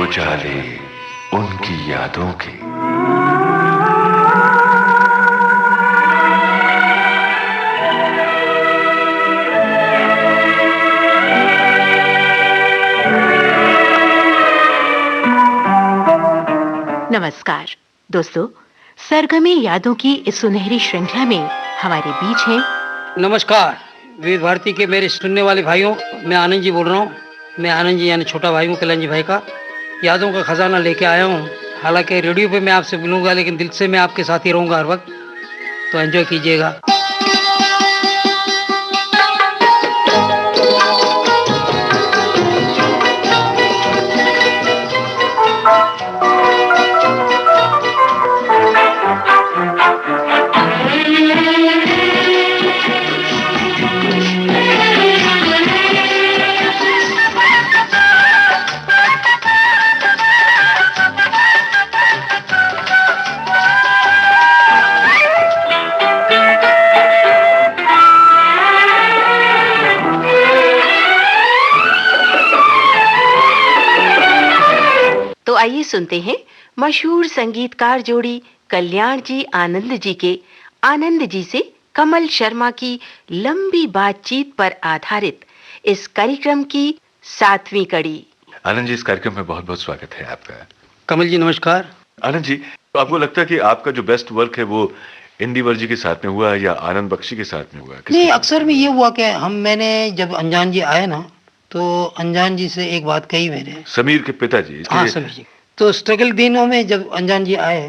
उजाले उनकी यादों के। नमस्कार दोस्तों, सरगमी यादों की इस सुनहरी श्रृंखला में हमारे बीच हैं। नमस्कार विविध भारती के मेरे सुनने वाले भाइयों, मैं आनंद जी बोल रहा हूँ। मैं आनंद जी यानी छोटा भाई हूँ कल्याण जी भाई का। यादों का खजाना लेके आया हूँ। हालांकि रेडियो पे मैं आपसे मिलूंगा, लेकिन दिल से मैं आपके साथ ही रहूंगा हर वक्त। तो एंजॉय कीजिएगा। तो आइए सुनते हैं मशहूर संगीतकार जोड़ी कल्याण जी आनंद जी के आनंद जी से कमल शर्मा की लंबी बातचीत पर आधारित इस कार्यक्रम की 7वीं कड़ी। आनंद जी, इस कार्यक्रम में बहुत बहुत स्वागत है आपका। कमल जी नमस्कार। आनंद जी, तो आपको लगता है कि आपका जो बेस्ट वर्क है वो इंदिवर जी के साथ में हुआ है या आनंद बख्शी के साथ में हुआ है? नहीं, अक्सर में ये हुआ कि मैंने जब अनजान जी आए ना, तो अनजान जी से एक बात कही मैंने। समीर के पिताजी? हाँ समीर जी। तो स्ट्रगल दिनों में जब अनजान जी आए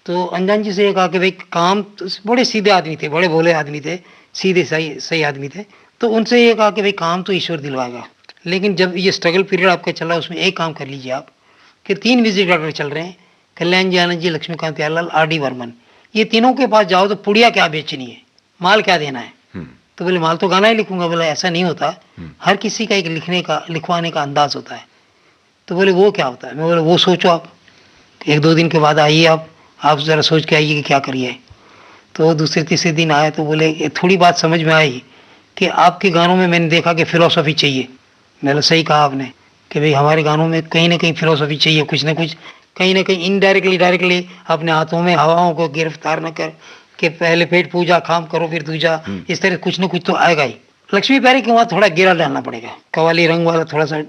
तो अनजान जी से कहा कि भाई काम तो बड़े सीधे आदमी थे, बड़े भोले आदमी थे, सीधे सही आदमी थे। तो उनसे ये कहा कि भाई काम तो ईश्वर दिलवाएगा, लेकिन जब ये स्ट्रगल पीरियड आपका चला उसमें एक काम कर लीजिए आप कि 3 म्यूजिक डायरेक्टर चल रहे हैं, कल्याण जी, आनंद जी, लक्ष्मीकांत प्यारेलाल, आर.डी. बर्मन। ये तीनों के पास जाओ तो पुड़िया क्या बेचनी है, माल क्या देना है। तो बोले माल तो गाना ही लिखूंगा। बोले ऐसा नहीं होता, हर किसी का एक लिखवाने का अंदाज होता है। तो बोले वो क्या होता है? मैं बोले वो सोचो आप, 1-2 दिन के बाद आइए आप ज़रा सोच के आइए कि क्या करिए। तो दूसरे तीसरे दिन आए तो बोले थोड़ी बात समझ में आई कि आपके गानों में मैंने देखा कि फ़िलॉसफी चाहिए। मैंने सही कहा आपने कि भाई हमारे गानों में कहीं ना कहीं फ़िलॉसफी चाहिए, कुछ ना कुछ, कहीं ना कहीं इनडायरेक्टली डायरेक्टली अपने हाथों में हवाओं को गिरफ्तार न कर के पहले पेट पूजा काम करो फिर दूजा, इस तरह कुछ ना कुछ तो आएगा ही। लक्ष्मी प्यारे के वहाँ थोड़ा गिरा डालना पड़ेगा, कवाली रंग वाला थोड़ा सा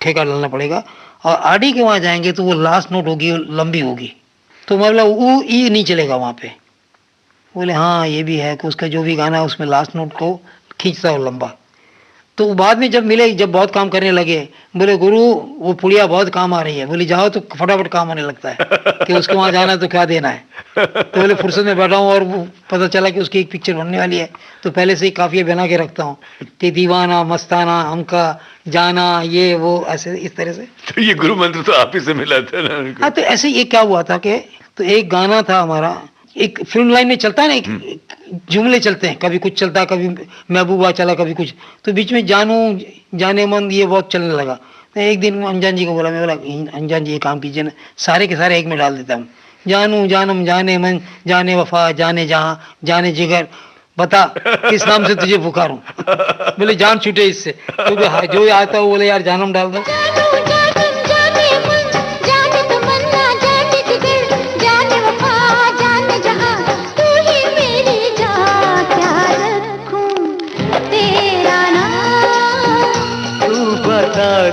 ठेका डालना पड़ेगा। और आर.डी. के वहाँ जाएंगे तो वो लास्ट नोट होगी, लंबी होगी, तो मतलब ऊ ई नहीं चलेगा वहाँ पे। बोले हाँ ये भी है कि उसका जो भी गाना है उसमें लास्ट नोट को खींचता हो लंबा। तो बाद में जब मिले, जब बहुत काम करने लगे, बोले गुरु वो पुड़िया बहुत काम आ रही है। बोले जाओ तो फटाफट काम आने लगता है कि उसके वहाँ जाना है तो क्या देना है। तो बोले फुर्सत में बैठा हूँ और वो पता चला कि उसकी एक पिक्चर बनने वाली है, तो पहले से ही काफिया बना के रखता हूँ कि दीवाना मस्ताना हमका जाना, ये वो ऐसे इस तरह से। तो ये गुरु मंत्र तो आप ही से मिला था ना उनको? हाँ, तो ऐसे ये क्या हुआ था कि तो एक गाना था हमारा, एक फिल्म लाइन में चलता है ना, एक जुमले चलते हैं, कभी कुछ चलता है, कभी महबूबा चला, कभी कुछ, तो बीच में जानू जाने मन ये बहुत चलने लगा। तो एक दिन अनजान जी को बोला, मैं बोला अनजान जी ये काम कीजिए ना, सारे के सारे एक में डाल देता हूँ, जानू जानम जाने मन जाने वफा जाने जहाँ जाने जिगर, बता किस नाम से तुझे पुकारूं। बोले जान छूटे इससे, क्योंकि जो आता है वो बोले यार जानम डाल दो।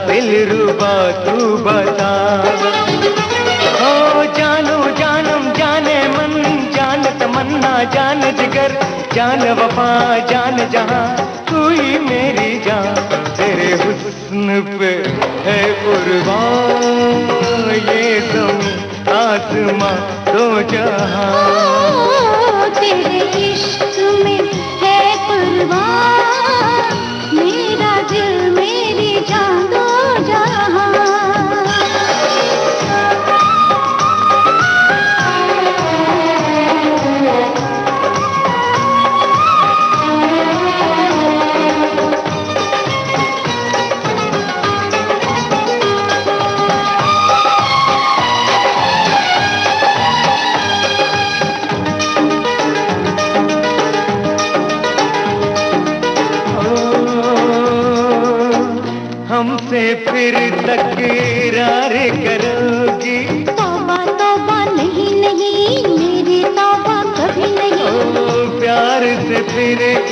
दिल रुबा तू बता, हो जानो जानम जाने मन जान तमन्ना जान जिगर जान वफा जान जहां तू ही मेरी जान, तेरे हुस्न पे है कुर्बान ये ज़मीं आसमां दो जहां, तेरे इश्क में है कुर्बान मेरा दिल मेरी जान दो जहां।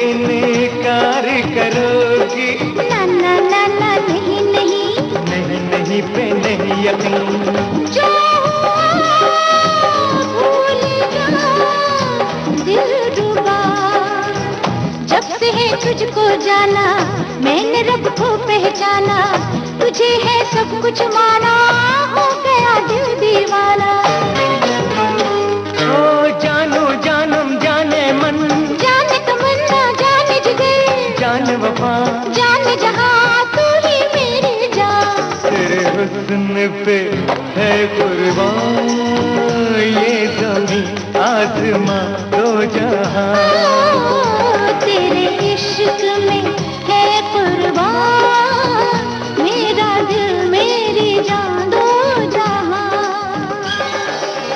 इनकार करोगी? ना ना ना ना नहीं नहीं, नहीं नहीं पे नहीं यकीन। जो भूल जा दिलरुबा, जब से है तुझको जाना मैंने रब को पहचाना, तुझे है सब कुछ माना, हो गया दिल दीवाना। ओ जानू जानम जाने मन, जाने तमन्ना जाने जिगर, जान वफा, जाने जहां तू ही मेरी जान। तेरे हुस्न पे है कुर्बान ये ज़मीं आसमां दो जहां। तेरे इश्क में है कुर्बान मेरा दिल मेरी जान दो जहां।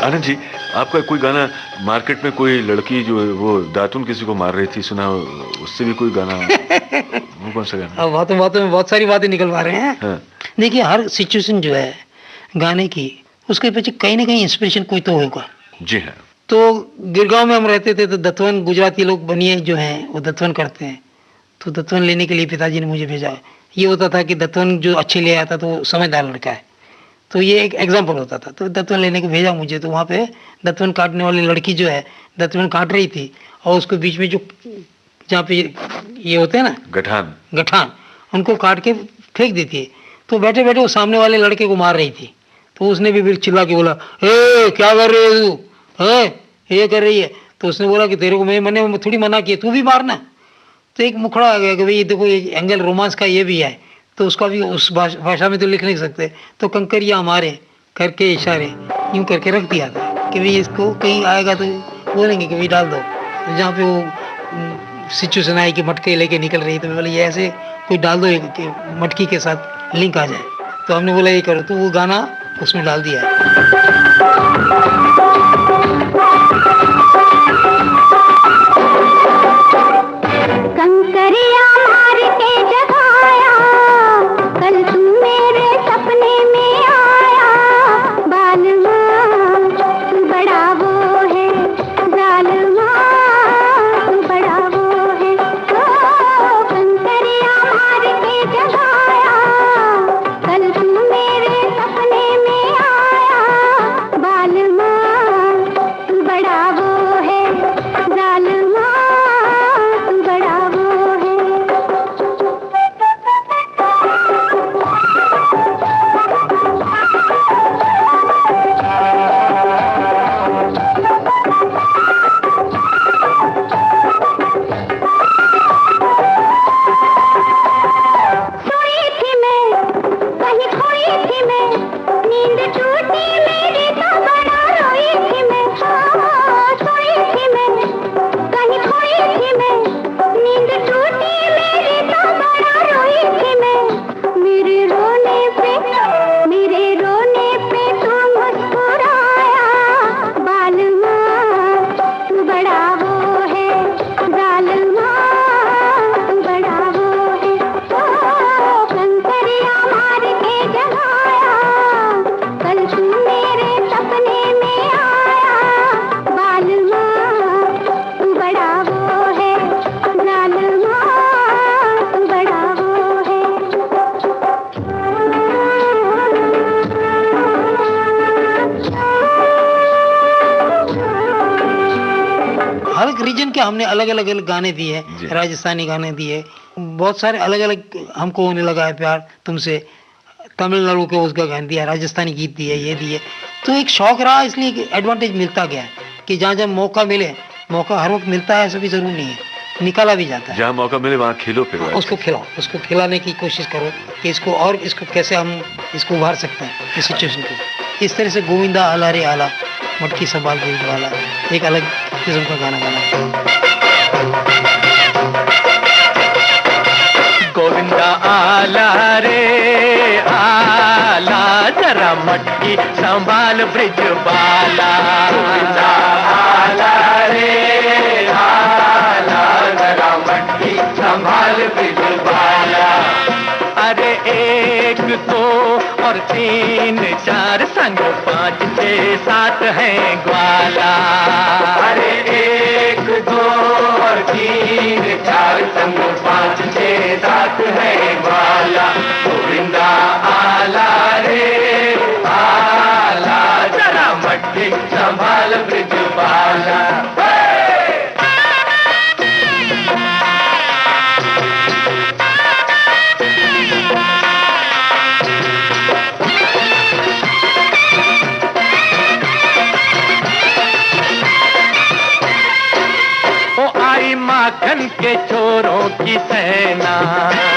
आनंद जी, आपका कोई गाना मार्केट में कोई लड़की जो वो दातुन किसी को मार रही थी, सुना, उससे भी कोई गाना? वो कौन सा गाना? अब बातों बातों में बहुत सारी बातें निकलवा रहे हैं। हाँ। देखिए, हर सिचुएशन जो है गाने की, उसके पीछे कहीं ना कहीं इंस्पिरेशन कोई तो होगा। जी हाँ। तो गिरगांव में हम रहते थे, तो दत्तवन गुजराती लोग बनिए जो हैं वो दत्तवन करते हैं, तो दत्तवन लेने के लिए पिताजी ने मुझे भेजा। ये होता था कि दत्तवन जो अच्छे ले आता तो वो समझदार लड़का है, तो ये एक एग्जाम्पल होता था। तो दत्तवन लेने को भेजा मुझे, तो वहाँ पे दत्तवन काटने वाली लड़की जो है दत्तवन काट रही थी, और उसके बीच में जो जहाँ पे ये होते हैं ना गठान, उनको काट के फेंक देती है। तो बैठे बैठे वो सामने वाले लड़के को मार रही थी, तो उसने भी फिर चिल्ला के बोला, ए क्या कर रही है तू, है ये कर रही है? तो उसने बोला कि तेरे को मैंने थोड़ी मना किया, तू भी मारना। तो एक मुखड़ा आ गया कि भाई देखो ये एंगल रोमांस का ये भी है, तो उसका भी उस भाषा में तो लिख नहीं सकते, तो कंकरिया हमारे करके इशारे यूं करके रख दिया था कि भाई इसको कहीं आएगा तो बोलेंगे कि भाई डाल दो। तो जहाँ पे वो सिचुएशन आई कि मटके लेके निकल रही, तो बोले ये ऐसे कोई डाल दो कि मटकी के साथ लिंक आ जाए। तो हमने बोला ये करो, तो वो गाना उसमें डाल दिया। कंकरिया मार के जगाया, कल तू मेरे सपने में आया, बालमा तू बड़ा वो है, जालमा तू बड़ा वो है। ओ कंकरिया मार के जगाया, कल तू मेरे सपने में आया, बालमा तू बड़ा वो है, जालमा तू बड़ा वो है। सोई थी मैं, कहीं खोई थी मैं, नींद टूटी मेरी तो बड़ा रोई थी मैं। हाँ, सोई थी मैं, कहीं खोई थी मैं, नींद टूटी मेरी तो बड़ा रोई थी मैं। मेरे रोने पे तू मुस्कुराया, बालमा तू बड़ा वो है, जालमा तू बड़ा वो है। ओ कंकरिया मार के जगाया, कल तू मेरे सपने में आया, बालमा तू बड़ा वो है, जालमा तू बड़ा वो है। हर एक रीजन के हमने अलग अलग गाने दिए, जी। राजस्थानी गाने दिए, बहुत सारे अलग अलग हमको होने लगा है प्यार तुमसे। तमिलनाडु के उसका गाने दिया, राजस्थानी गीत दिए, ये दिए। तो एक शौक रहा, इसलिए एडवांटेज मिलता गया कि जहाँ जब मौका मिले, मौका हर वक्त मिलता है ऐसा भी जरूर नहीं है, निकाला भी जाता है। जहाँ मौका मिले वहाँ खेलो फिर। उसको खिलाओ, उसको खिलाने की कोशिश करो कि इसको, और इसको कैसे हम इसको उभार सकते हैं इस सिचुएशन को। इस तरह से गोविंदा आला रे आला, मटकी संभाल के वाला, एक अलग किस्म का गाना गाना। गोविंदा आला रे आला, जरा मटकी संभाल ब्रिज बाला। गोविंदा आला रे आला, जरा मटकी संभाल ब्रिज बाला। अरे एक दो और तीन चार, संग 5 6 7 है ग्वाला। अरे 1 2 और 3 4 साथ के साथ है वाला गोविंदा आला रे आला, जरा मट्टी संभाल ब्रिजबाला। माखन के चोरों की सेना,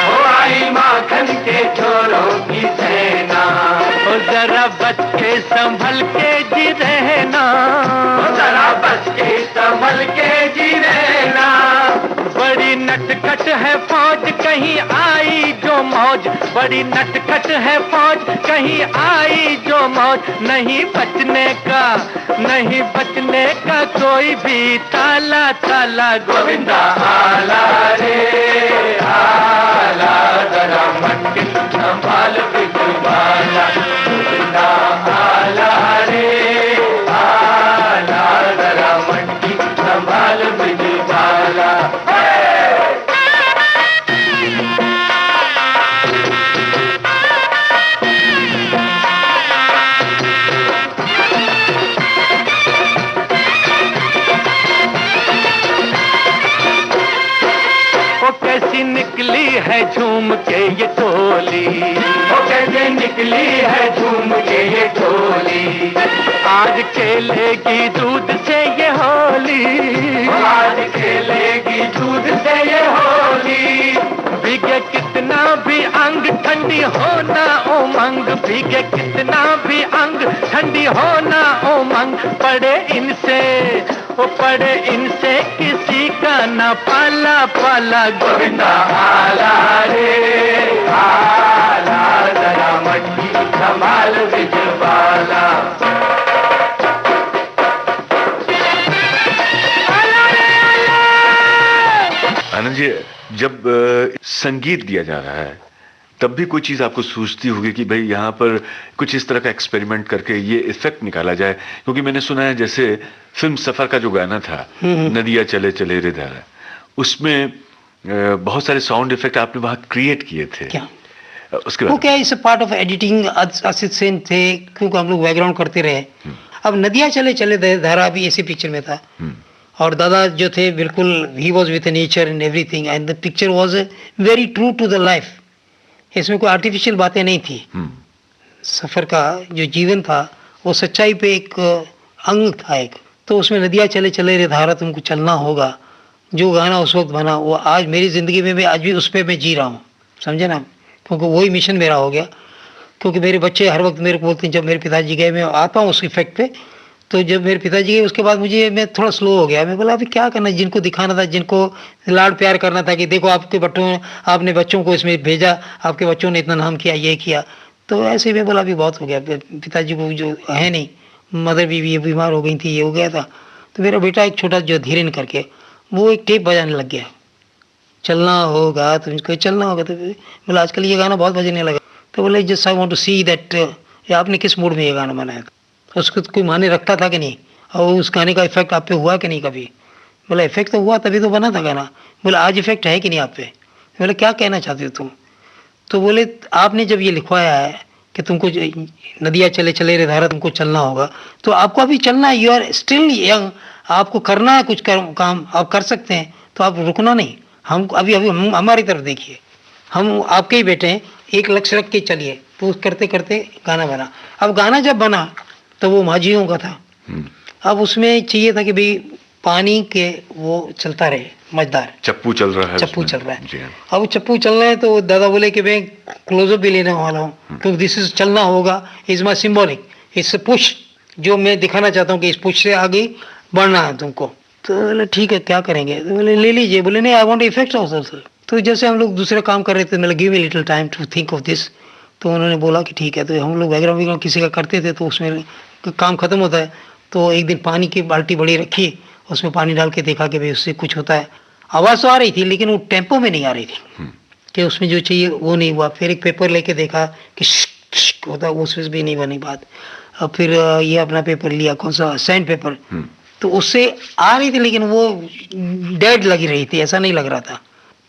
ओ आई माखन के चोरों की सेना, ओ जरा बच के संभल के जी रहना, ओ जरा बच के संभल के जी रहना। बड़ी नटखट है फौज कहीं आई जो मौज, बड़ी नटखट है फौज कहीं आई जो मौज, नहीं बचने का नहीं बचने का कोई भी ताला ताला गोविंदा आला रे आला, जरा मट्टी संभाल ब्रिजबाला गोविंदा आला रे आला, जरा मट्टी संभाल ब्रिजबाला। कैसी निकली है झूम के ये टोली, वो कैसे निकली है झूम के ये टोली, आज खेलेगी दूध से ये होली, आज खेलेगी दूध से ये होली। भीगे कितना भी अंग ठंडी होना उमंग, भीगे कितना भी अंग ठंडी होना उमंग, पड़े इनसे वो पड़े इनसे किसी का न पाला पाला गोविंदा आला रे आला, जरा मट्टी संभाल ब्रिजबाला। आनंद जी, जब संगीत दिया जा रहा है तब भी कोई चीज़ आपको सूझती होगी कि भाई यहाँ पर कुछ इस तरह का एक्सपेरिमेंट करके ये इफेक्ट निकाला जाए, क्योंकि मैंने सुना है जैसे फिल्म सफर का जो गाना था नदिया चले चले रे धारा, उसमें बहुत सारे साउंड इफेक्ट आपने वहाँ क्रिएट किए थे। क्या उसके वो बाद क्या इस part of editing Asit Sen थे, क्योंकि हम लोग बैकग्राउंड करते रहे। अब नदिया चले चले धारा भी इसी पिक्चर में था, और दादा जो थे बिल्कुल ही was with nature and everything, and the picture was very true to the life. इसमें कोई आर्टिफिशियल बातें नहीं थी। सफर का जो जीवन था वो सच्चाई पे एक अंग था एक। तो उसमें नदिया चले चले रे धारा तुमको चलना होगा, जो गाना उस वक्त बना वो आज मेरी ज़िंदगी में भी आज भी उस पर मैं जी रहा हूँ, समझे ना, क्योंकि वही मिशन मेरा हो गया। क्योंकि मेरे बच्चे हर वक्त मेरे को बोलते हैं, जब मेरे पिताजी गए मैं आता हूँ उस इफेक्ट पे, तो जब मेरे पिताजी गए उसके बाद मैं थोड़ा स्लो हो गया। मैं बोला अभी क्या करना, जिनको दिखाना था, जिनको लाड प्यार करना था कि देखो आपने बच्चों को इसमें भेजा, आपके बच्चों ने इतना नाम किया, ये किया, तो ऐसे में बोला अभी बहुत हो गया। पिताजी को जो है नहीं, मदर भी बीमार हो गई थी, ये हो गया था। तो मेरा बेटा एक छोटा जो धीरेन करके वो एक टेप बजाने लग गया, चलना होगा तुमको चलना होगा। तो बोला आजकल ये गाना बहुत बजने लगा। तो बोले just I want to see that आपने किस मूड में ये गाना बनाया था, उसको कोई माने रखता था कि नहीं, और उस गाने का इफेक्ट आप पे हुआ कि नहीं कभी। बोला इफेक्ट तो हुआ तभी तो बना था गाना। बोला आज इफेक्ट है कि नहीं आप पे। बोले क्या कहना चाहते हो तुम। तो बोले आपने जब ये लिखवाया है कि तुमको नदिया चले चले रे धारा तुमको चलना होगा, तो आपको अभी चलना है, यू आर स्टिल यंग, आपको करना है कुछ काम आप कर सकते हैं, तो आप रुकना नहीं। हम अभी हम हमारी तरफ देखिए, हम आपके ही बेटे हैं, एक लक्ष्य रख के चलिए। तो करते करते गाना बना। अब गाना जब बना तो वो माझियों का था। अब उसमें चाहिए था कि भाई पानी के वो चलता रहे, मजदार चप्पू चल रहा है, चप्पू चल रहा है। अब चप्पू चल रहा है तो दादा बोले कि मैं क्लोजअप भी लेने वाला हूँ, क्योंकि दिस इज चलना होगा, is my symbolic, it's push, जो मैं दिखाना चाहता हूँ कि इस पुश से आगे बढ़ना है तुमको। तो बोले ठीक है क्या करेंगे। तो बोले ले लीजिए। बोले नहीं I want effect also sir. तो जैसे हम लोग दूसरे काम कर रहे थे, मतलब give me little time to think of this. तो उन्होंने बोला कि ठीक है। तो हम लोग बैकग्राउंड किसी का करते थे तो उसमें काम खत्म होता है। तो एक दिन पानी की बाल्टी बड़ी रखी, उसमें पानी डाल के देखा कि भाई उससे कुछ होता है। आवाज़ तो आ रही थी लेकिन वो टेम्पो में नहीं आ रही थी, कि उसमें जो चाहिए वो नहीं हुआ। फिर एक पेपर लेके देखा कि होता, उसमें भी नहीं बनी बात। और फिर ये अपना पेपर लिया, कौन सा सैंड पेपर, तो उससे आ रही थी लेकिन वो डेड लगी रही थी, ऐसा नहीं लग रहा था।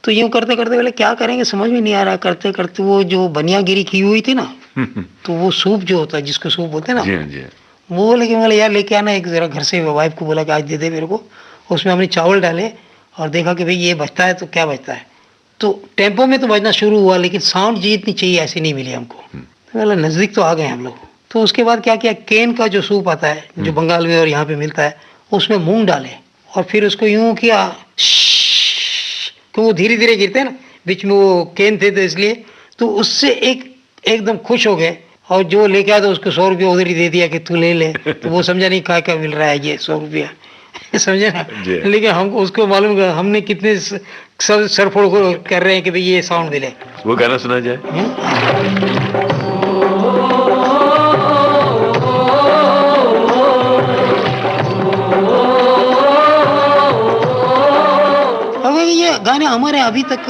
तो यूं करते करते बोले क्या करेंगे समझ में नहीं आ रहा, करते करते वो जो बनियागिरी की हुई थी ना, तो वो सूप जो होता है जिसको सूप बोलते हैं ना, जी हाँ, जी हाँ। वो बोले कि बोले यार लेके आना एक जरा घर से, वाइफ को बोला कि आज दे दे मेरे को। उसमें हमने चावल डाले और देखा कि भाई ये बचता है तो क्या बचता है, तो टेम्पो में तो बजना शुरू हुआ लेकिन साउंड जितनी चाहिए ऐसी नहीं मिली हमको। तो बोला नज़दीक तो आ गए हम लोग। तो उसके बाद क्या किया, केन का जो सूप आता है जो बंगाल में और यहाँ पे मिलता है, उसमें मूंग डाले और फिर उसको यूं किया, तो वो धीरे धीरे गिरते हैं ना, बीच में वो केन थे तो इसलिए, तो उससे एकदम खुश हो गए। और जो लेके आया तो उसको 100 रुपया उधर ही दे दिया कि तू ले ले। तो वो समझा नहीं क्या क्या मिल रहा है ये 100 रुपया, समझे ना। लेकिन हमको उसको मालूम हमने कितने सरफोड़ कर रहे हैं कि भाई ये साउंड मिले। वो गाना सुना जाए। अब ये गाने हमारे अभी तक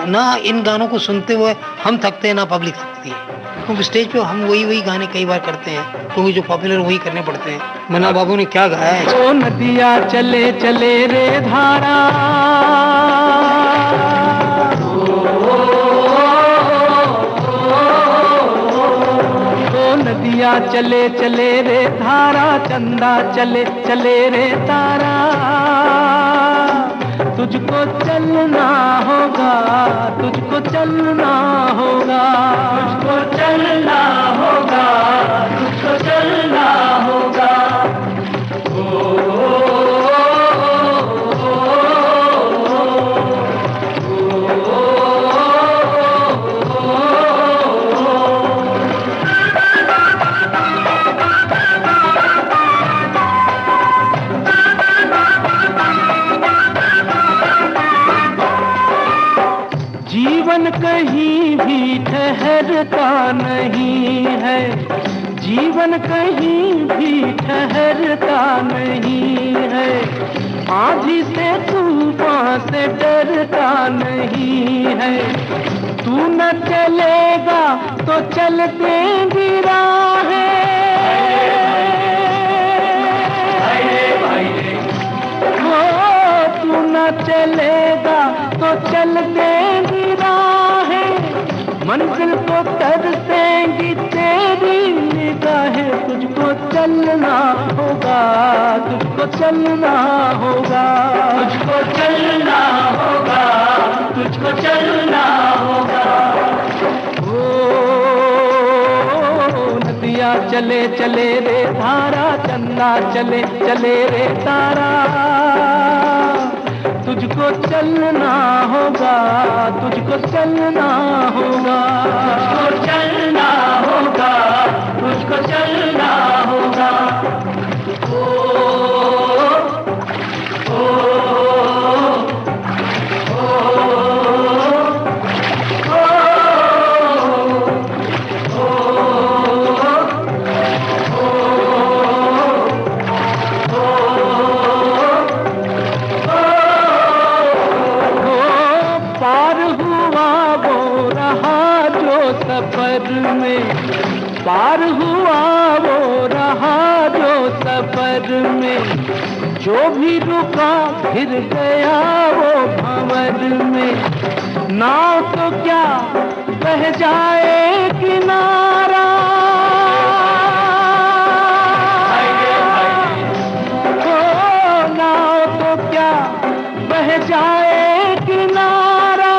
ना, इन गानों को सुनते हुए हम थकते हैं ना पब्लिक थकती है, क्योंकि स्टेज पे हम वही गाने कई बार करते हैं, क्योंकि जो पॉपुलर वही करने पड़ते हैं। मन्ना बाबू ने क्या गाया है, ओ नदिया चले चले रे धारा, ओ नदिया चले चले रे धारा, चंदा चले चले रे तारा, तुझको चलना होगा, तुझको चलना होगा, तुझको चलना होगा, तुझको चलना होगा। जीवन कहीं भी ठहरता नहीं है, जीवन कहीं भी ठहरता नहीं है, आंधी से तूफान से डरता नहीं है, तू न चलेगा तो चल देंगी राहें, तू न चलेगा तो चल देंगी राहें, मंजिल को तरसेंगी तेरी निगाहें, तुझको चलना होगा, तुझको चलना होगा, तुझको चलना होगा, तुझको चलना होगा। ओ नदिया चले चले रे धारा, चंदा चले चले रे तारा, तुझको चलना होगा, तुझको चलना होगा, तुझको चलना होगा, तुझको चलना होगा। पार हुआ वो रहा जो सफर में, जो भी रुका फिर गया वो भंवर में, नाव तो क्या बह जाए किनारा, ओ नाव तो क्या बह जाए किनारा,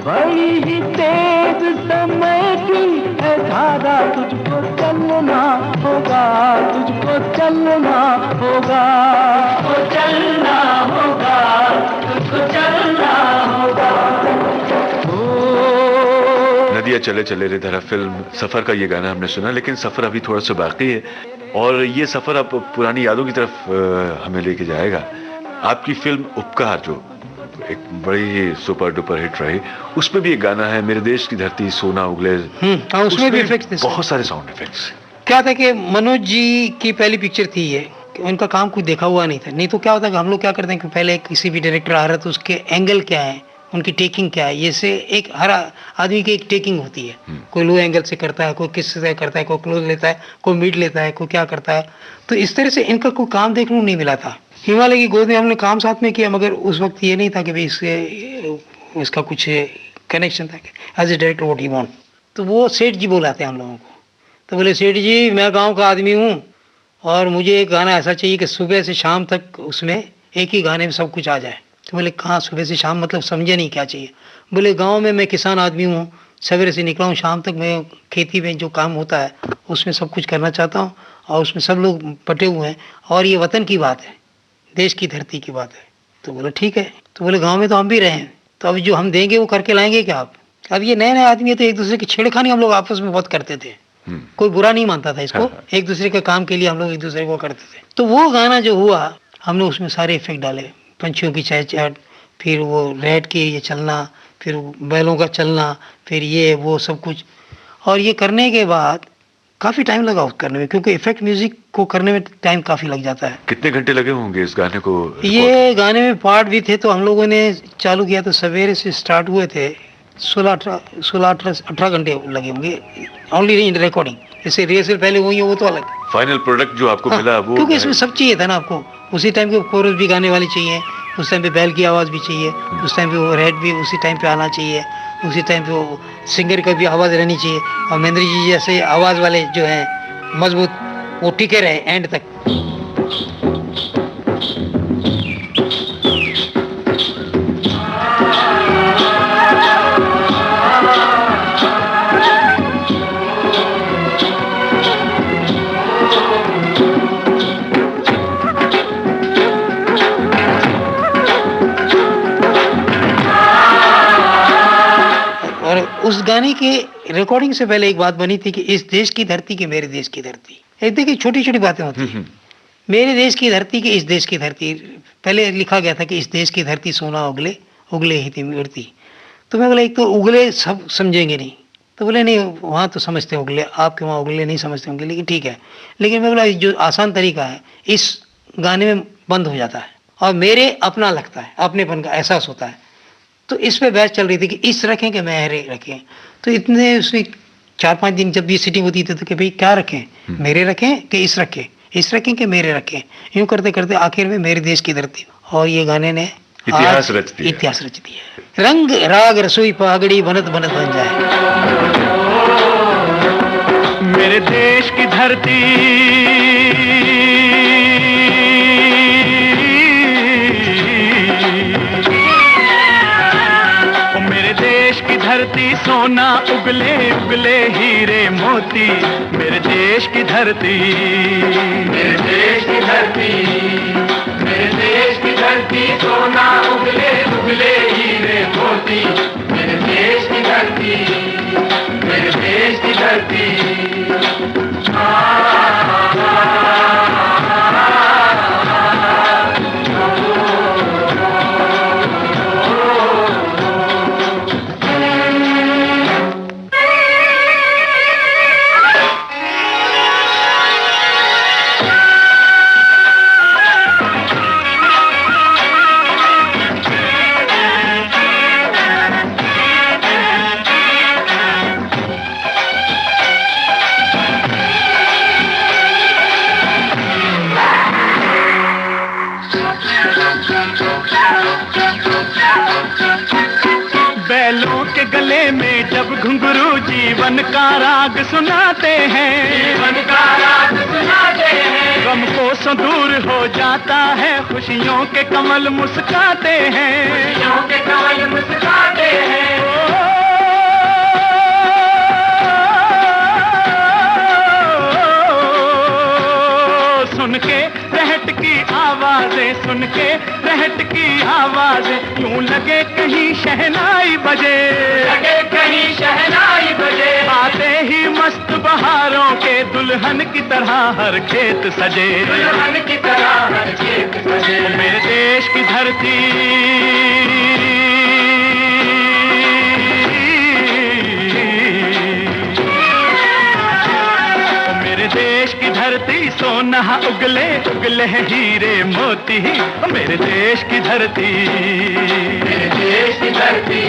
बड़ी ही तेज समय की है धारा, तुझको चलना होगा, तुझको चलना होगा, तुझको चलना होगा, तुझको चलना होगा। नदिया चले चले रे धारा फिल्म सफर का ये गाना हमने सुना, लेकिन सफर अभी थोड़ा सा बाकी है और ये सफर अब पुरानी यादों की तरफ हमें लेके जाएगा। आपकी फिल्म उपकार जो एक बड़ी सुपर डुपर हिट रही, उसमें भी एक गाना है मेरे देश की धरती सोना उगले, उसमें भी इफेक्ट्स, बहुत सारे साउंड इफेक्ट्स। क्या था कि मनोज जी की पहली पिक्चर थी ये, उनका काम कुछ देखा हुआ नहीं था, नहीं तो क्या होता है कि हम लोग क्या करते हैं कि पहले किसी भी डायरेक्टर आ रहा है तो उसके एंगल क्या है, उनकी टेकिंग क्या है, ये से एक हर आदमी की एक टेकिंग होती है, कोई लो एंगल से करता है, कोई किस से करता है, कोई क्लोज लेता है, कोई मिड लेता है, कोई क्या करता है। तो इस तरह से इनका कोई काम देखने को नहीं मिला था। हिमालय की गोद में हमने काम साथ में किया, मगर उस वक्त ये नहीं था कि भाई इससे उसका कुछ कनेक्शन था as a director what he want. तो वो सेठ जी बुलाते हैं हम लोगों को, तो बोले सेठ जी मैं गांव का आदमी हूँ और मुझे एक गाना ऐसा चाहिए कि सुबह से शाम तक उसमें एक ही गाने में सब कुछ आ जाए। तो बोले कहाँ सुबह से शाम, मतलब समझे नहीं क्या चाहिए। बोले गांव में मैं किसान आदमी हूँ, सवेरे से निकला हूँ, शाम तक मैं खेती में जो काम होता है उसमें सब कुछ करना चाहता हूँ और उसमें सब लोग बटे हुए हैं और ये वतन की बात है, देश की धरती की बात है। तो बोले ठीक है। तो बोले गाँव में तो हम भी रहे हैं, तो अभी जो हम देंगे वो करके लाएंगे क्या आप। अब ये नए नए आदमी है तो एक दूसरे की छेड़खानी हम लोग आपस में बहुत करते थे, कोई बुरा नहीं मानता था इसको, एक दूसरे के काम के लिए हम लोग एक दूसरे को करते थे। तो वो गाना जो हुआ हमने उसमें सारे इफेक्ट डाले, पंछियों की चहचहाट, फिर वो रेड के ये चलना, फिर बैलों का चलना, फिर ये वो सब कुछ। और ये करने के बाद काफ़ी टाइम लगा उस करने में, क्योंकि इफेक्ट म्यूजिक को करने में टाइम काफ़ी लग जाता है। कितने घंटे लगे होंगे इस गाने को? ये गाने में पार्ट भी थे, तो हम लोगों ने चालू किया तो सवेरे से स्टार्ट हुए थे, 16-18 घंटे लगे होंगे ओनली इन रिकॉर्डिंग। जैसे रिहर्सल पहले हुई है वो तो अलग, फाइनल प्रोडक्ट जो आपको मिला वो, क्योंकि इसमें सब चाहिए था ना आपको। उसी टाइम पे कोरस भी गाने वाली चाहिए, उस टाइम पे बैल की आवाज़ भी चाहिए, उस टाइम पे वो रेड भी उसी टाइम पे आना चाहिए, उसी टाइम पे वो सिंगर का भी आवाज़ रहनी चाहिए, और महेंद्र जी जैसे आवाज़ वाले जो हैं मजबूत, वो टिके रहे एंड तक। उस गाने के रिकॉर्डिंग से पहले एक बात बनी थी कि इस देश की धरती के मेरे देश की धरती। एक देखिए छोटी छोटी बातें होती हैं, मेरे देश की धरती के इस देश की धरती। पहले लिखा गया था कि इस देश की धरती सोना उगले उगले ही थी मिर्ती। तो मैं बोला एक तो उगले सब समझेंगे नहीं, तो बोले नहीं वहाँ तो समझते हैं उगले, आपके वहाँ उगले नहीं समझते होंगे, लेकिन ठीक है। लेकिन मैं बोला जो आसान तरीका है इस गाने में बंद हो जाता है और मेरे अपना लगता है, अपनेपन का एहसास होता है। तो इस पे बहस चल रही थी कि इस रखें कि मेरे रखें। तो इतने उसमें 4-5 दिन जब भी सिटिंग होती थी तो कि भाई क्या रखें, मेरे रखें कि इस रखें, इस रखें कि मेरे रखें। यूं करते करते आखिर में मेरे देश की धरती, और ये गाने ने इतिहास रच दिया। इतिहास रच दिया। रंग राग रसोई पगड़ी बनत बनत बन जाए। मेरे देश की धरती धरती सोना उगले उगले हीरे मोती। मेरे देश की धरती, मेरे देश की धरती, मेरे देश की धरती सोना उगले उगले हीरे मोती। मेरे देश की धरती, मेरे देश की धरती। बैलों के गले में जब घुंघरू जीवन का राग सुनाते हैं, जीवन का राग सुनाते हैं। गम को सो दूर हो जाता है, खुशियों के कमल मुस्काते हैं, खुशियों के कमल मुस्काते हैं। सुन के रहट की आवाजें, सुन के रहट की आवाजें, यूं लगे कहीं शहनाई बजे, लगे कहीं शहनाई बजे। आते ही मस्त बहारों के दुल्हन की तरह हर खेत सजे, दुल्हन की तरह हर खेत सजे। मेरे देश की धरती, देश की धरती सोना उगले उगले हीरे मोती। मेरे देश की धरती, मेरे देश की धरती।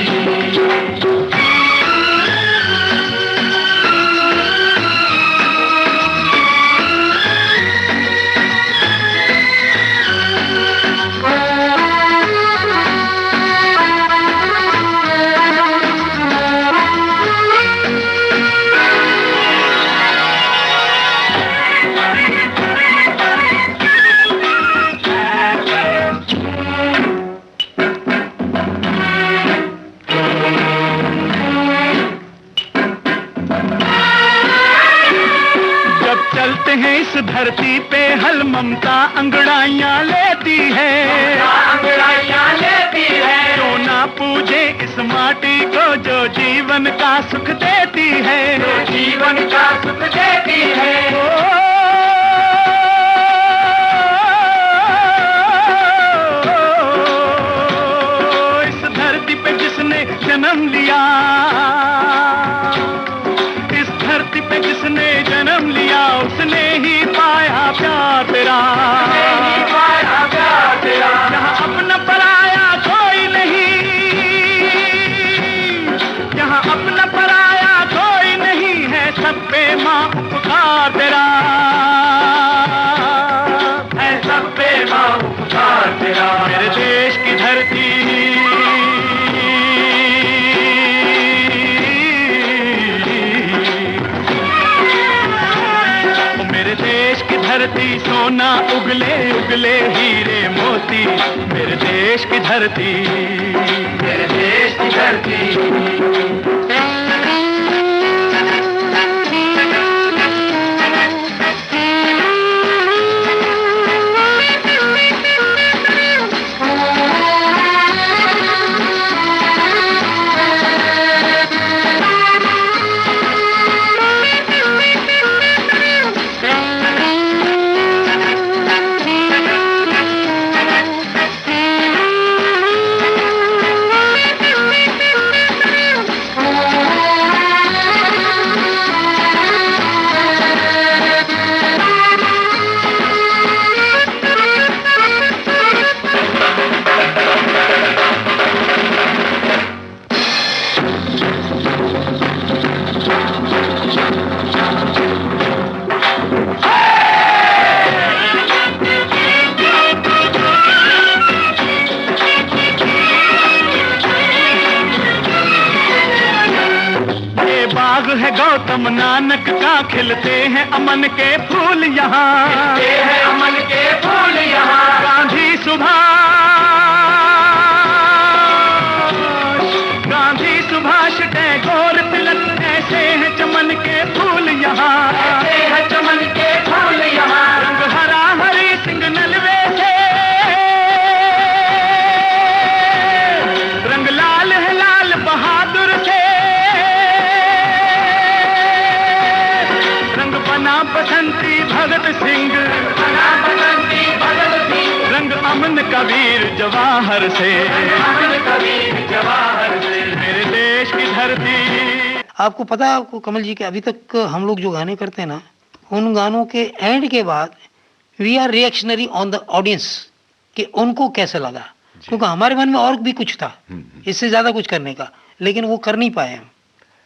चलते हैं इस धरती पे हल ममता अंगड़ाइयां लेती है, अंगड़ाइयां लेती है। जो ना पूजे इस माटी को जो जीवन का सुख देती है, जो जीवन का सुख देती है। इस धरती पे जिसने जन्म लिया, इस धरती पे जिसने जन्म लिया उसने ही पाया प्यार तेरा, पाया प्यार तेरा। यहाँ अपना पराया कोई नहीं, यहाँ अपना पराया कोई नहीं है, सब पे माँ उपकार तेरा है, सब पे माँ उपकार तेरा। मेरे देश की धरती धरती सोना उगले उगले हीरे मोती, मेरे देश की धरती, मेरे देश की धरती। गौतम नानक का खिलते हैं अमन के फूल यहाँ, खिलते हैं अमन के फूल यहाँ। गांधी सुभाष टैगोर तिलक ऐसे हैं चमन के फूल यहाँ, ऐसे हैं चमन के फूल यहाँ। रंग हरा हरी सिंह नलवे से, रंग लाल है लाल बहादुर से, बसंती भगत सिंह, बसंती भगत सिंह। रंग अमन कबीर जवाहर से, अमन कबीर जवाहर से, मेरे देश की धरती। आपको पता है, आपको कमल जी के अभी तक हम लोग जो गाने करते हैं ना, उन गानों के एंड के बाद we are reactionary on the audience कि उनको कैसे लगा, क्योंकि हमारे मन में और भी कुछ था इससे ज्यादा कुछ करने का, लेकिन वो कर नहीं पाए हम।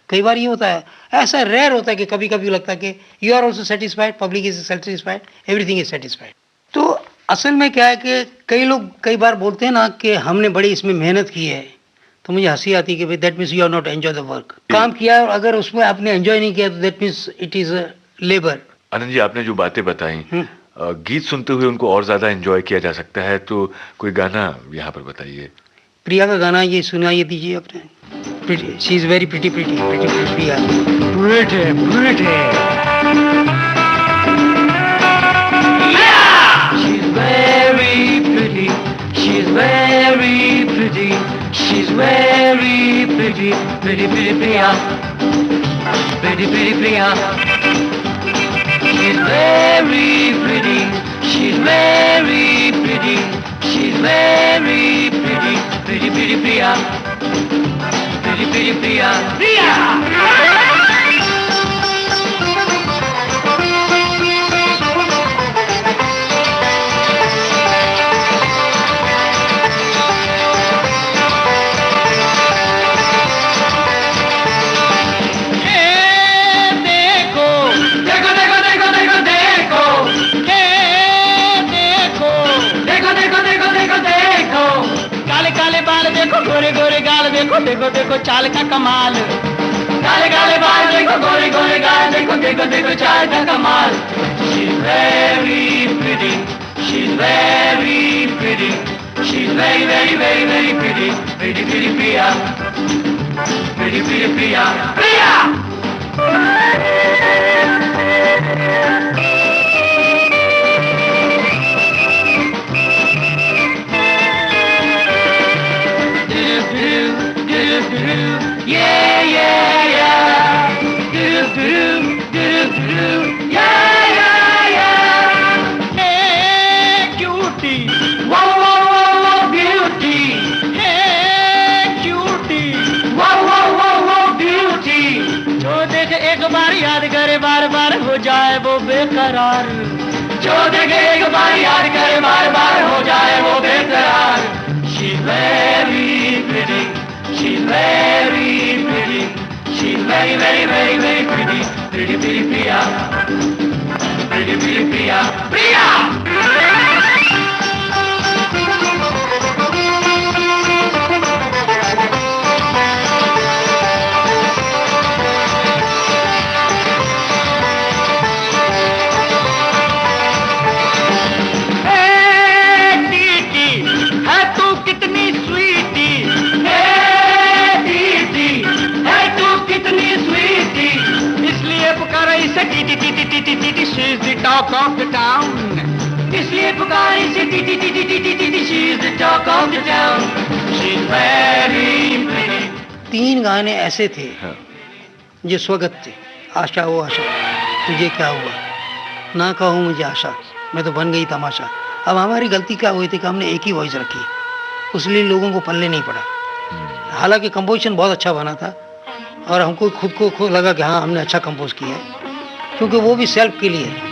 कई बार ये होता है, ऐसा रेयर होता है कि कभी कभी लगता है कि you are also satisfied, public is satisfied, everything is satisfied. तो असल में क्या है कि कई लोग कई बार बोलते हैं ना कि हमने बड़ी इसमें मेहनत की है, तो मुझे हंसी आती है कि भाई that means you are not enjoy the work. काम किया और अगर उसमें आपने एंजॉय नहीं किया तो that means it is labour. Anand ji, आपने जो बातें बताई, गीत सुनते हुए उनको और ज्यादा एंजॉय किया जा सकता है, तो कोई गाना यहाँ पर बताइए। प्रिया का गाना ये सुनाइए दीजिए अपने। She is very pretty pretty pretty Priya, pretty pretty, she is very pretty, she is very pretty, she is very pretty, pretty pretty Priya, pretty pretty Priya, she is very pretty, she is very pretty, she is very pretty, pretty pretty Priya, pretty pretty Priya, Priya. गोरे गोरे गाल देखो देखो देखो चाल का कमाल, काले काले बाल देखो गोरे गोरे गाल देखो देखो देखो चाल का कमाल। She's very pretty, she's very pretty, she's very very very very pretty, pretty pretty Priya, pretty pretty Priya, Priya। वो बेकरार, जो देखे एक बार याद करे बार बार हो जाए वो बेकरार। She's very pretty, she's very pretty, she's very very very very pretty, pretty pretty Priya, pretty pretty Priya, Priya. She's the talk of the town. इसलिए पुकारी से T T she's the talk of the town. She's very pretty. 3 गाने ऐसे थे जो स्वगत थे। आशा वो आशा, तुझे क्या हुआ, ना कहूँ मुझे आशा, मैं तो बन गई तमाशा। अब हमारी गलती क्या हुई थी कि हमने एक ही वॉइस रखी, उसलिए लोगों को पल्ले नहीं पड़ा। हालांकि कंपोजिशन बहुत अच्छा बना था और हमको खुद को लगा कि हाँ हमने अच्छा कंपोज किया है, क्योंकि वो भी सेल्फ के लिए है।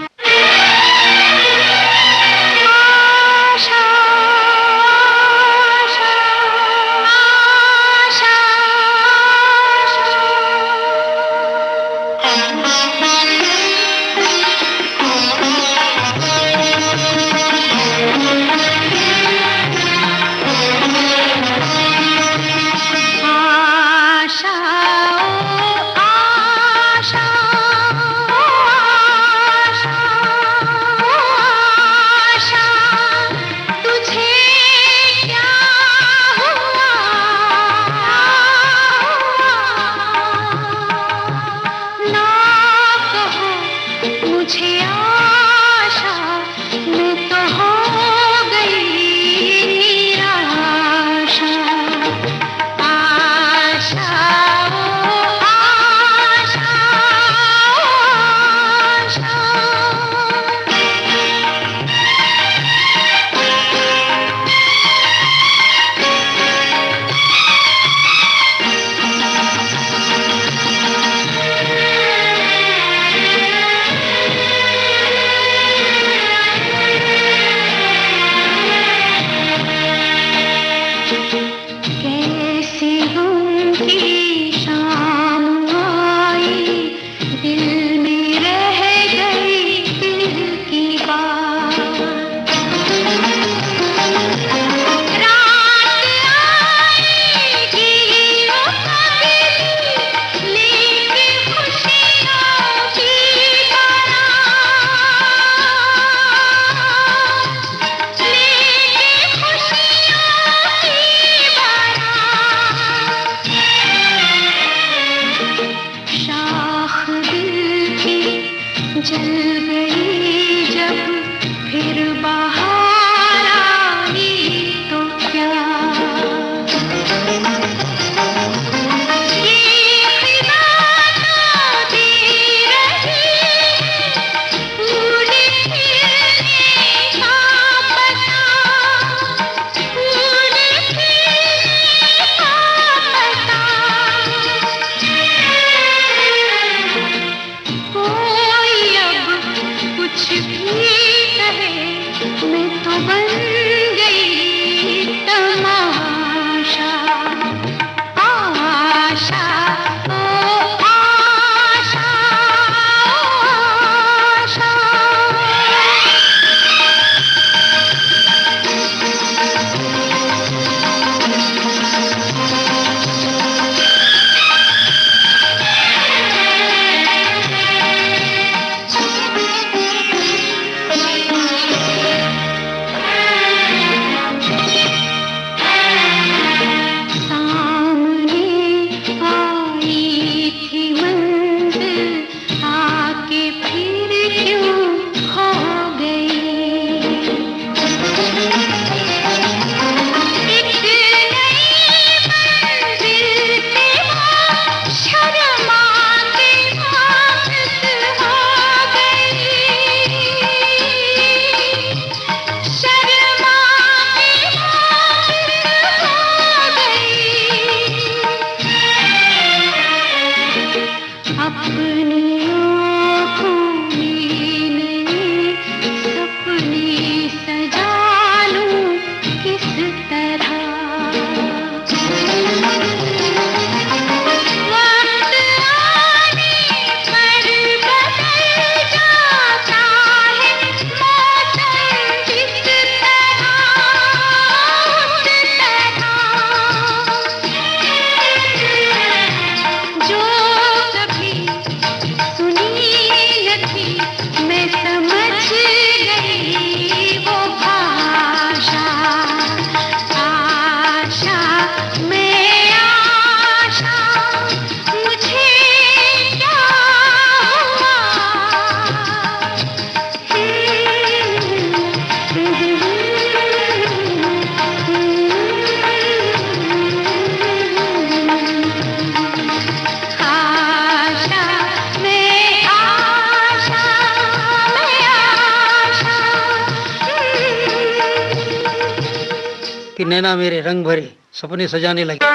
कि नैना मेरे रंग भरे सपने सजाने लगे।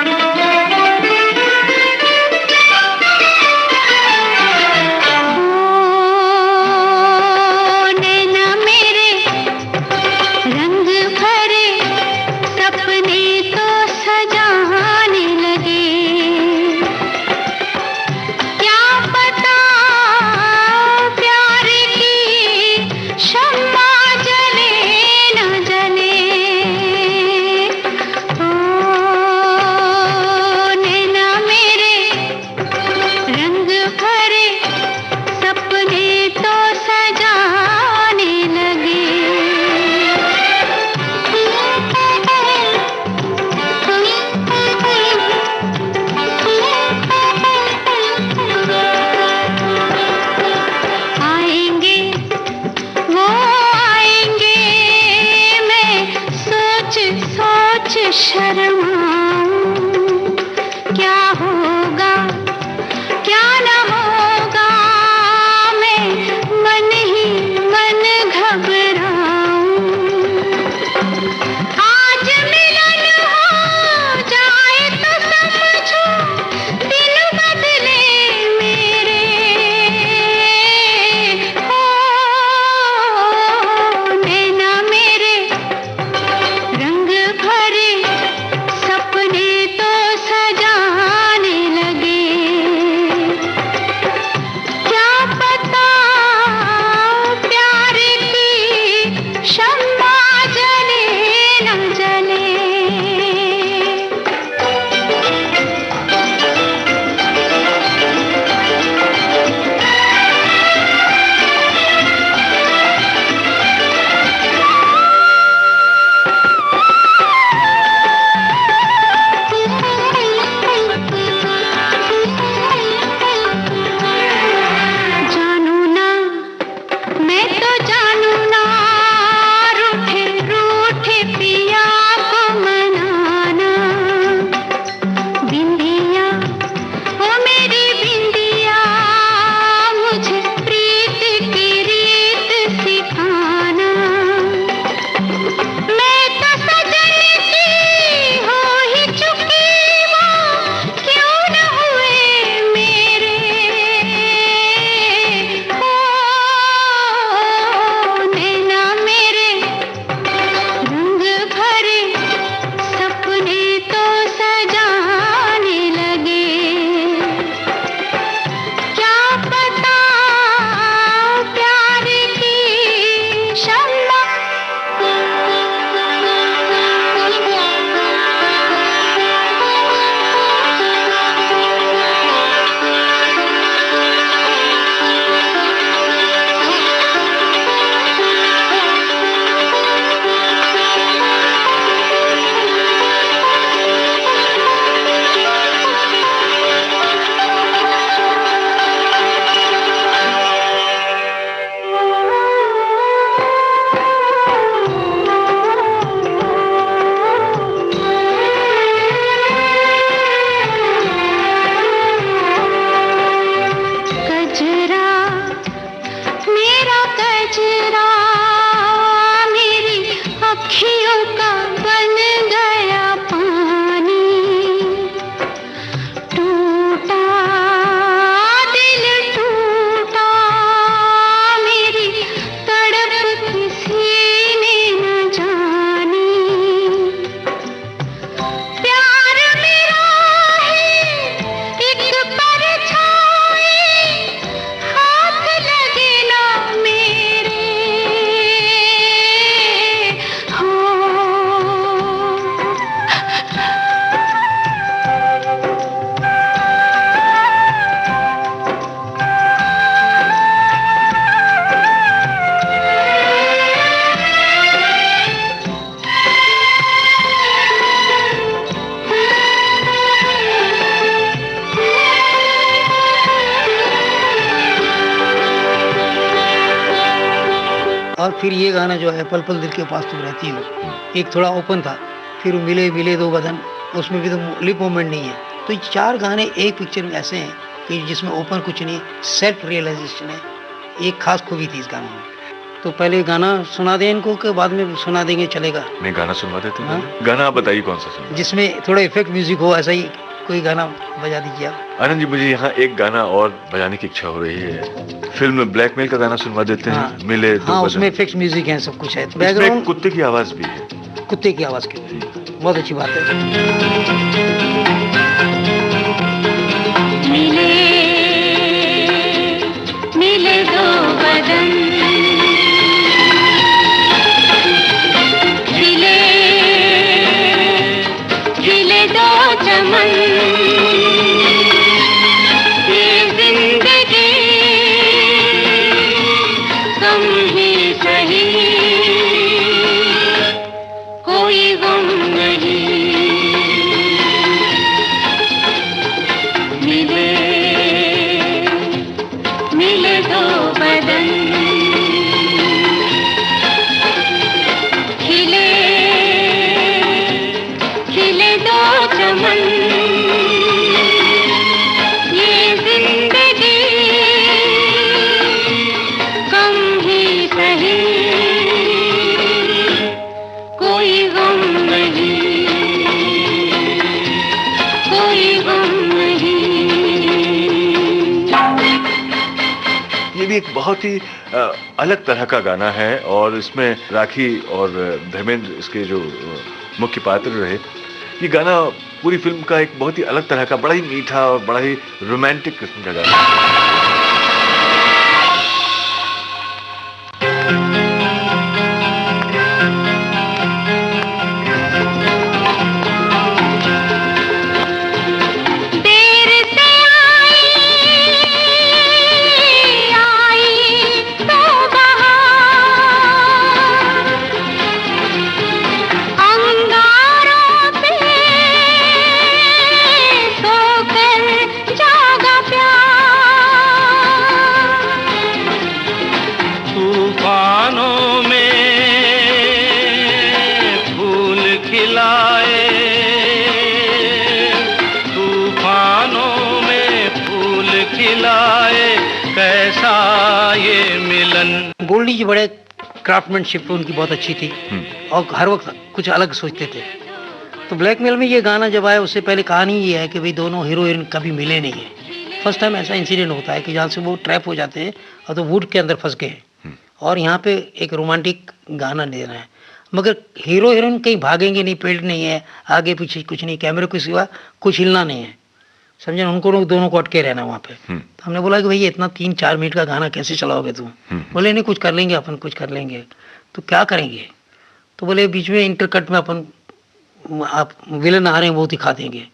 और फिर ये गाना जो है पल पल दिल के पास तुम रहती हो, एक थोड़ा ओपन था, फिर मिले मिले दो बदन, उसमें भी तो लिप मूवमेंट नहीं है। तो ये 4 गाने एक पिक्चर में ऐसे हैं कि जिसमें ओपन कुछ नहीं, सेल्फ रियलाइजेशन है, एक खास खूबी थी इस गाने में। तो पहले गाना सुना दें इनको कि बाद में सुना देंगे चलेगा? नहीं, गाना सुनवा देते हैं। हाँ। गाना आप बताइए कौन सा सुन। जिसमें थोड़ा इफेक्ट म्यूजिक हो, ऐसा ही कोई गाना बजा दीजिए आप। आनंद जी, मुझे यहाँ एक गाना और बजाने की इच्छा हो रही है। फिल्म ब्लैकमेल का गाना सुनवा देते हैं। हाँ। मिले दो हाँ, बदन। उसमें इफेक्ट म्यूजिक है, सब कुछ है, इसमें बैकग्राउंड कुत्ते की आवाज भी है। कुत्ते की आवाज की, बहुत अच्छी बात है। मिले मिले दो बदन, खिले खिले दो चमन, ये जिंदगी गम ही सही, कोई गम नहीं। मिले मिले दो बदन, खिले खिले दो चमन, ये जिंदगी गम ही सही, कोई गम नहीं, कोई गम नहीं। ये भी एक बहुत ही अलग तरह का गाना है और इसमें राखी और धर्मेंद्र इसके जो मुख्य पात्र रहे। ये गाना पूरी फिल्म का एक बहुत ही अलग तरह का, बड़ा ही मीठा और बड़ा ही रोमांटिक किस्म का गाना है। देर से आई तो बहार, अंगारों पे सोकर जागा प्यार, तूफानों में फूल खिलाए, तूफानों में फूल खिलाए, कैसा ये मिलन। गोल्डी जी बड़े क्राफ्टमैनशिप उनकी बहुत अच्छी थी और हर वक्त कुछ अलग सोचते थे। तो ब्लैकमेल में ये गाना जब आया, उससे पहले कहानी ये है कि भाई दोनों हीरो हीरोइन कभी मिले नहीं है। फर्स्ट टाइम ऐसा इंसिडेंट होता है कि जहाँ से वो ट्रैप हो जाते हैं और तो वुड के अंदर फंस गए हैं और यहाँ पे एक रोमांटिक गाना देना है, मगर हीरो हीरोइन कहीं भागेंगे नहीं, पेड़ नहीं है, आगे पीछे कुछ नहीं, कैमरे के सिवा कुछ हिलना नहीं है, समझे, उनको दोनों को अटके रहना वहाँ पे। तो हमने बोला कि भाई ये इतना 3-4 मिनट का गाना कैसे चलाओगे तुम? बोले नहीं, कुछ कर लेंगे अपन, कुछ कर लेंगे। तो क्या करेंगे? तो बोले बीच में इंटरकट में अपन आप विलन आ रहे हैं वो दिखा देंगे।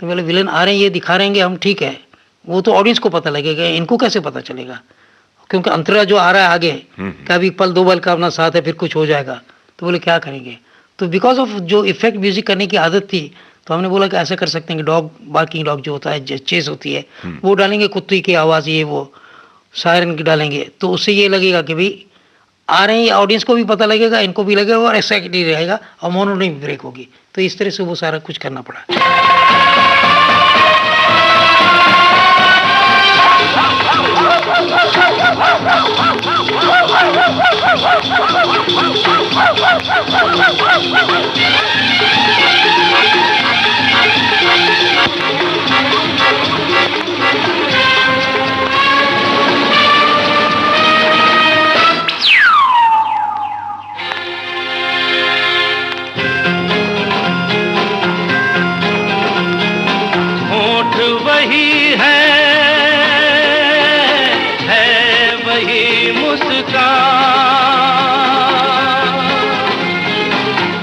तो बोले विलन आ रहे हैं ये दिखा रहेंगे हम, ठीक है, वो तो ऑडियंस को पता लगेगा, इनको कैसे पता चलेगा? क्योंकि अंतरा जो आ रहा है आगे क्या अभी पल दो पल का अपना साथ है, फिर कुछ हो जाएगा। तो बोले क्या करेंगे? तो बिकॉज ऑफ जो इफेक्ट म्यूजिक करने की आदत थी, तो हमने बोला कि ऐसा कर सकते हैं कि डॉग बार्किंग डॉग जो होता है, चेस होती है, वो डालेंगे, कुत्ते की आवाज़, ये वो सायरन की डालेंगे, तो उससे ये लगेगा कि भाई आ रहे हैं, ऑडियंस को भी पता लगेगा, इनको भी लगेगा और एक्साइटेड रहेगा और मोनोटोनी भी ब्रेक होगी। तो इस तरह से वो सारा कुछ करना पड़ा। होठ वही है वही मुस्कान,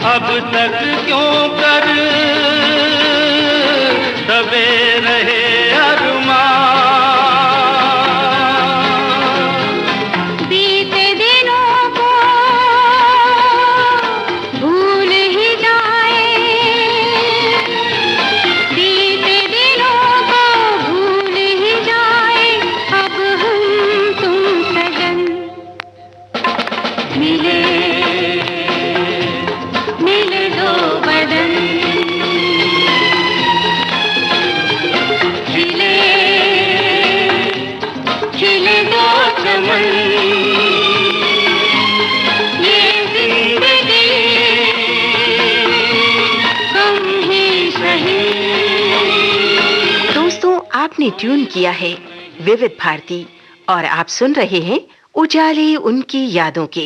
अब तक क्यों कर दबे रहे अरमान। बीते दिनों को भूल ही जाए, बीते दिनों को भूल ही जाए, अब हम तुम सजन मिले मिले दो बदन, खिले खिले दो चमन, आपने ट्यून किया है विविध भारती और आप सुन रहे हैं उजाले उनकी यादों के।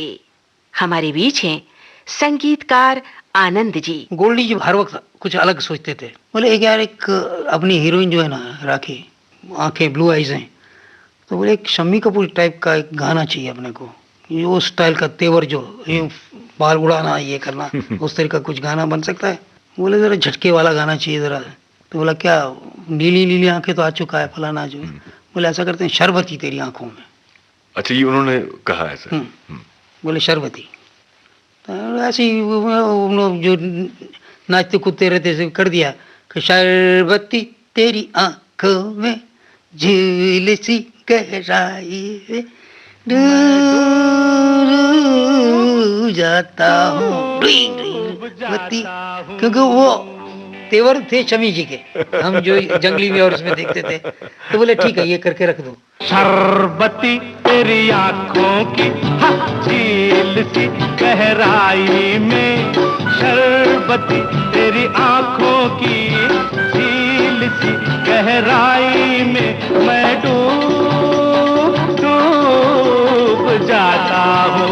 हमारे बीच हैं संगीतकार आनंद जी। गोल्डी जी हर वक्त कुछ अलग सोचते थे। बोले एक यार एक अपनी हीरोइन जो है ना राखी, आंखें ब्लू आइज हैं, तो बोले एक शम्मी कपूर टाइप का एक गाना चाहिए अपने को, ये उस स्टाइल का तेवर जो ये बाल उड़ाना ये करना उस तरह का कुछ गाना बन सकता है। बोले जरा झटके वाला गाना चाहिए जरा। तो बोला क्या नीली नीली आंखें तो आ चुका है फलाना जो। बोले ऐसा करते हैं शरबती तेरी आंखों में। अच्छा, ये उन्होंने कहा है सर? बोले शरबती। तो ऐसे ही जो नाचते कूदते रहते से कर दिया कि शरबती तेरी आंखों में झील सी गहराई में डूब जाता हूँ, क्योंकि वो तेवर थे शमी जी के, हम जो जंगली में और उसमें देखते थे। तो बोले ठीक है ये करके रख दो। शरबती तेरी आंखों की झील सी गहराई में, शरबती तेरी आंखों की झील सी गहराई में मैं डूब डूब जाता हूँ।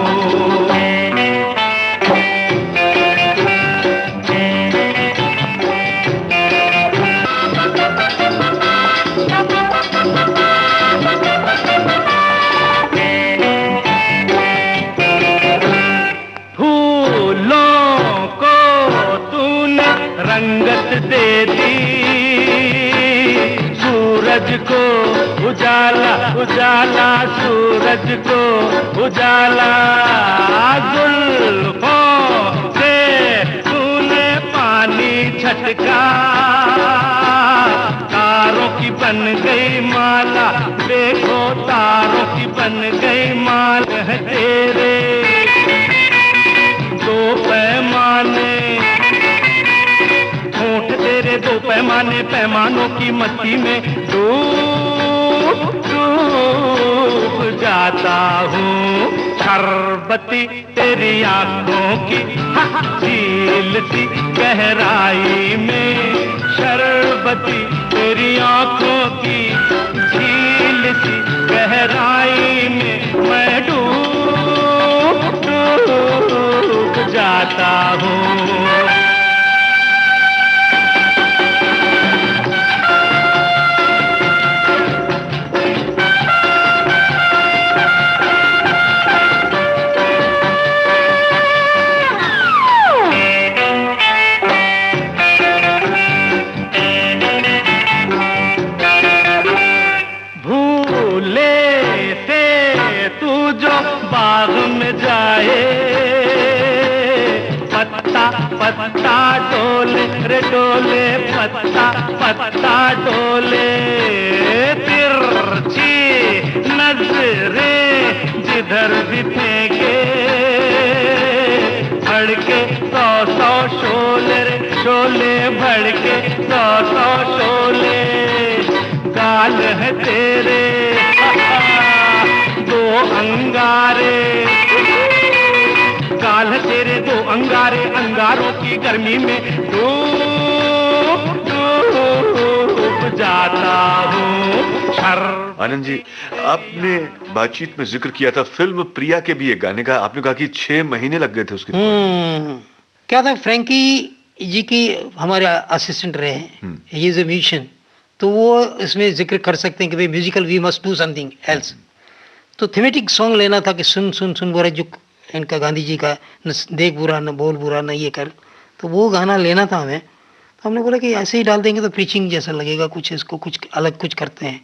रंगत दे दी सूरज को उजाला उजाला, सूरज को उजाला, जुल्फों से तूने पानी छटका, तारों की बन गई माला, देखो तारों की बन गई माला है तेरे दो पैमाने, होंठ तेरे दो पैमाने, पैमानों की मस्ती में डूब डूब जाता हूँ। शरबती तेरी आंखों की झील सी गहराई में, शरबती तेरी आंखों की झील सी गहराई में मैं डूब डूब जाता हूँ। पत्ता डोले रे डोले, पत्ता पत्ता डोले, तिरछी नजरें जिधर भी फेंके, भड़के सौ सौ शोले रे शोले, भड़के सौ सौ शोले, गाल है तेरे दो अंगारे, गाल तेरे दो अंगारे, अंगारों की गर्मी में डूब डूब जाता हूँ। आनंद जी, आपने बातचीत में जिक्र किया था फिल्म प्रिया के भी एक गाने का, आपने कहा कि 6 महीने लग गए थे उसके। क्या था, फ्रैंकी जी की हमारे असिस्टेंट रहे हैं, ही इज ए म्यूजिशियन, तो वो इसमें जिक्र कर सकते हैं कि भाई musical we must do something else. तो थीमेटिक सॉन्ग लेना था कि सुन सुन सुन बोरा जो इनका गांधी जी का, न देख बुरा न बोल बुरा न ये कर, तो वो गाना लेना था हमें। तो हमने बोला कि ऐसे ही डाल देंगे तो प्रीचिंग जैसा लगेगा, कुछ इसको कुछ अलग कुछ करते हैं।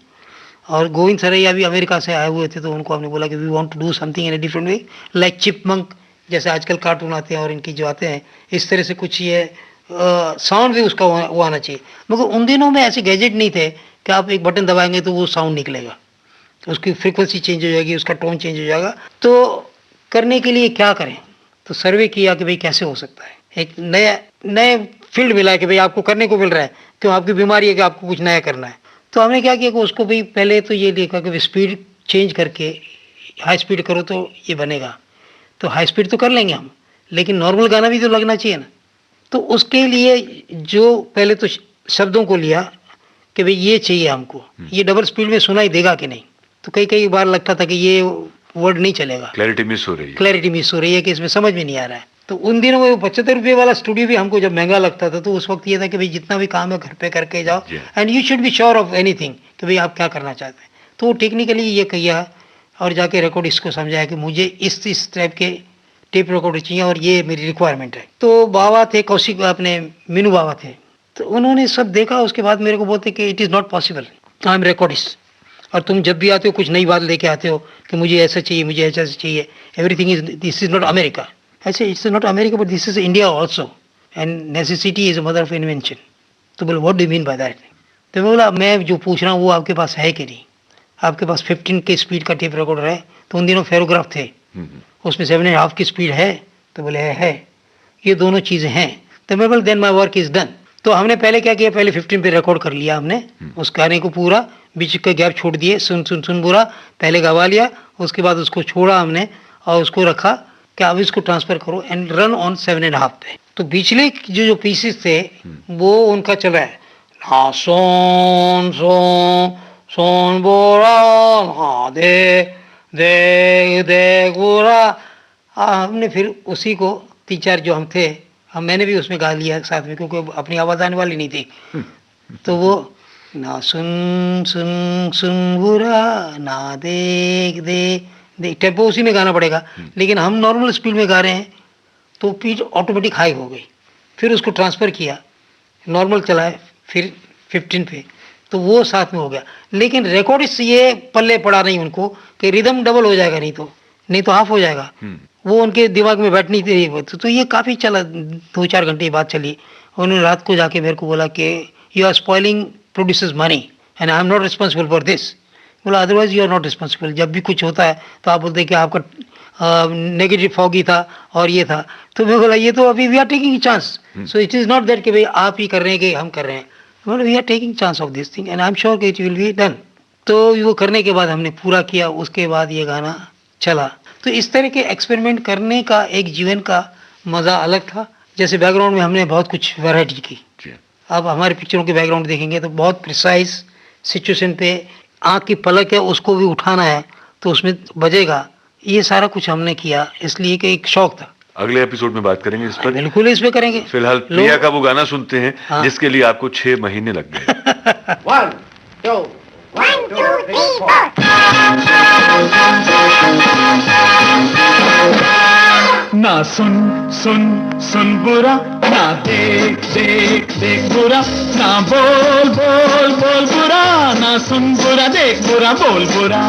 और गोविंद सरैया भी अमेरिका से आए हुए थे, तो उनको हमने बोला कि we want to do something in a different way, like chipmunk जैसे आजकल कार्टून आते हैं और इनकी जो आते हैं, इस तरह से कुछ ये साउंड भी उसका वो आना चाहिए। मगर उन दिनों में ऐसे गैजेट नहीं थे कि आप एक बटन दबाएंगे तो वो साउंड निकलेगा, उसकी फ्रीक्वेंसी चेंज हो जाएगी, उसका टोन चेंज हो जाएगा। तो करने के लिए क्या करें, तो सर्वे किया कि भाई कैसे हो सकता है, एक नए फील्ड मिला कि भाई आपको करने को मिल रहा है, क्यों आपकी बीमारी है कि आपको कुछ नया करना है। तो हमने क्या किया कि उसको भाई पहले तो ये देखा कि स्पीड चेंज करके हाई स्पीड करो तो ये बनेगा, तो हाई स्पीड तो कर लेंगे हम, लेकिन नॉर्मल गाना भी तो लगना चाहिए ना। तो उसके लिए जो पहले तो शब्दों को लिया कि भाई ये चाहिए हमको, ये डबल स्पीड में सुनाई देगा कि नहीं। तो कई कई बार लगता था कि ये वर्ड नहीं चलेगा, क्लैरिटी मिस हो रही है, क्लैरिटी मिस हो रही है कि इसमें समझ में नहीं आ रहा है। तो उन दिनों में 75 रुपये वाला स्टूडियो भी हमको जब महंगा लगता था, तो उस वक्त ये था कि भाई जितना भी काम है घर पे करके जाओ, and you should be sure of anything कि भाई आप क्या करना चाहते हैं। तो टेक्निकली ये किया और जाके रिकॉर्डिस्ट को समझाया कि मुझे इस टाइप के टेप रिकॉर्डर चाहिए और ये मेरी रिक्वायरमेंट है। तो बाबा थे कौशिक, अपने मीनू बाबा थे, तो उन्होंने सब देखा। उसके बाद मेरे को बोलते कि it is not possible, I am recordist, और तुम जब भी आते हो कुछ नई बात लेके आते हो कि मुझे ऐसा चाहिए, मुझे ऐसा चाहिए, everything is, this is not America. ऐसे it's not America but this is India also, and necessity is a mother of invention. तो बोले what do you mean by that? तो मैं बोला मैं जो पूछ रहा हूँ वो आपके पास है कि नहीं? आपके पास 15 के स्पीड का टेप रिकॉर्डर है? तो उन दिनों फेरोग्राफ थे, उसमें 7.5 की स्पीड है? तो बोले है। ये दोनों चीज़ें हैं। तो मैं बोल then my work is done. तो हमने पहले क्या किया, पहले 15 पे रिकॉर्ड कर लिया हमने उस गाने को पूरा, बीच के गैप छोड़ दिए, सुन सुन सुन बुरा पहले गवा लिया, उसके बाद उसको छोड़ा हमने और उसको रखा कि अब इसको ट्रांसफर करो एंड रन ऑन 7.5 पे। तो पिछले जो पीसेस थे वो उनका चला है ना, सोन सोन सोन बोरा ना दे दे दे गोरा। हमने फिर उसी को 3-4 जो हम थे, मैंने भी उसमें गा लिया साथ में, क्योंकि अपनी आवाज़ आने वाली नहीं थी। तो वो ना सुन सुन सुन बुरा ना देख दे देख, टेम्पो उसी में गाना पड़ेगा, लेकिन हम नॉर्मल स्पीड में गा रहे हैं तो पिच ऑटोमेटिक हाई हो गई। फिर उसको ट्रांसफ़र किया, नॉर्मल चलाए, फिर 15 पे, तो वो साथ में हो गया। लेकिन रिकॉर्डिस्ट ये पल्ले पड़ा नहीं उनको कि रिदम डबल हो जाएगा, नहीं तो हाफ हो जाएगा, वो उनके दिमाग में बैठ नहीं थी। तो ये काफ़ी चला, 2-4 घंटे की बात चली। उन्होंने रात को जाके मेरे को बोला कि you are spoiling producers money and I am not responsible for this. बोला otherwise you are not responsible. जब भी कुछ होता है तो आप बोलते हैं कि आपका नेगेटिव फॉगी था और ये था। तो मैं बोला ये तो अभी we are taking chance, so it is not that कि भाई आप ही कर रहे हैं कि हम कर रहे हैं। बोला we are taking chance of this thing and I am sure कि इट विल बी डन। तो वो करने के बाद हमने पूरा किया, उसके बाद ये गाना चला। तो इस तरह के एक्सपेरिमेंट करने का एक जीवन का मज़ा अलग था। जैसे बैकग्राउंड में हमने बहुत कुछ वैरायटी की। अब हमारे पिक्चरों के बैकग्राउंड देखेंगे तो बहुत प्रिसाइज सिचुएशन पे आँख की पलक है उसको भी उठाना है तो उसमें बजेगा। ये सारा कुछ हमने किया इसलिए कि एक शौक था। अगले एपिसोड में बात करेंगे इस पर, बिल्कुल इस पे करेंगे। फिलहाल प्रिया का वो गाना सुनते हैं जिसके लिए आपको 6 महीने लग गए। 1 2 3 4 ना सुन सुन सुन बुरा, ना देख देख देख बुरा, ना बोल बोल बोल बुरा, ना सुन बुरा देख बुरा बोल बुरा।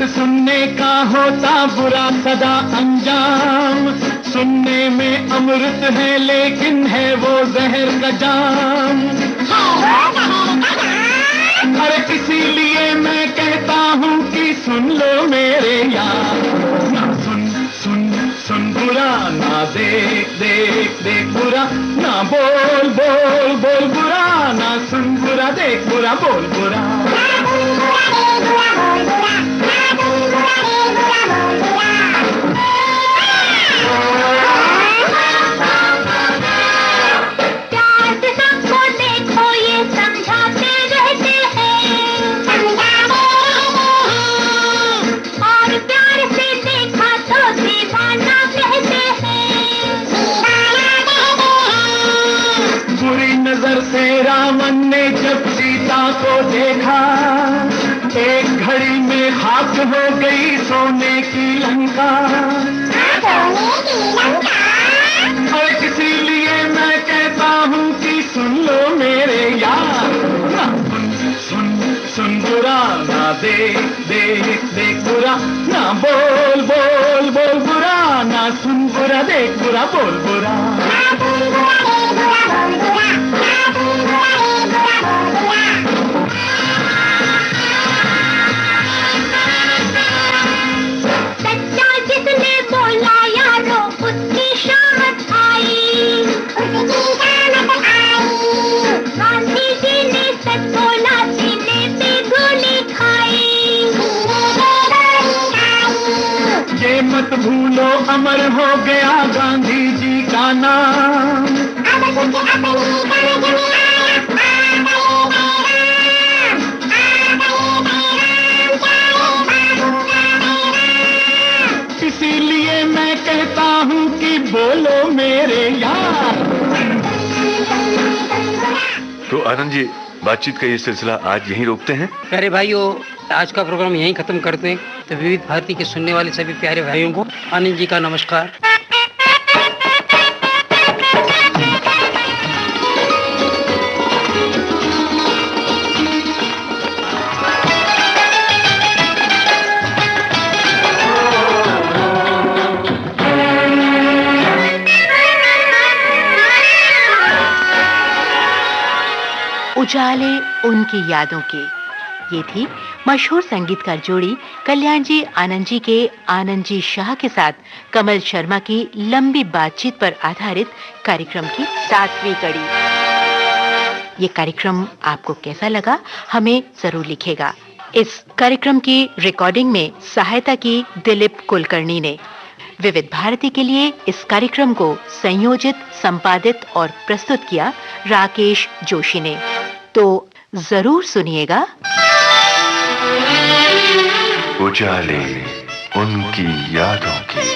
सुनने का होता बुरा सदा अंजाम, सुनने में अमृत है लेकिन है वो जहर का जाम। अरे इसीलिए मैं कहता हूँ कि सुन लो मेरे यार, ना सुन सुन सुन बुरा, ना देख देख देख बुरा, ना बोल बोल बोल बुरा, ना सुन बुरा देख बुरा बोल बुरा। रावण ने जब सीता को देखा, एक घड़ी में खाक हो गई सोने की लंका। और इसीलिए मैं कहता हूँ कि सुन लो मेरे यार, ना सुन देख देख देख बुरा, ना बोल बोल बोल बुरा, ना सुन बुरा देख बुरा बोल बुरा। सच्चा जिसने बोला यारो उसकी शामत आई, उसकी शामत आई। गांधी जी ने सच बोला, सीने पे गोली खाई। ये मत भूलो अमर हो गया गांधी जी का नाम। इसीलिए मैं कहता हूँ कि बोलो मेरे यार। तो आनंद जी, बातचीत का ये सिलसिला आज यहीं रोकते हैं। प्यारे भाइयों, आज का प्रोग्राम यहीं खत्म करते हैं। तो विविध भारती के सुनने वाले सभी प्यारे भाइयों को आनंद जी का नमस्कार। उजाले उनकी यादों के, ये थी मशहूर संगीतकार जोड़ी कल्याण जी आनंद जी के आनंद जी शाह के साथ कमल शर्मा की लंबी बातचीत पर आधारित कार्यक्रम की 7वीं कड़ी। ये कार्यक्रम आपको कैसा लगा हमें जरूर लिखेगा। इस कार्यक्रम की रिकॉर्डिंग में सहायता की दिलीप कुलकर्णी ने। विविध भारती के लिए इस कार्यक्रम को संयोजित, संपादित और प्रस्तुत किया राकेश जोशी ने। तो जरूर सुनिएगा उजाले उनकी यादों की।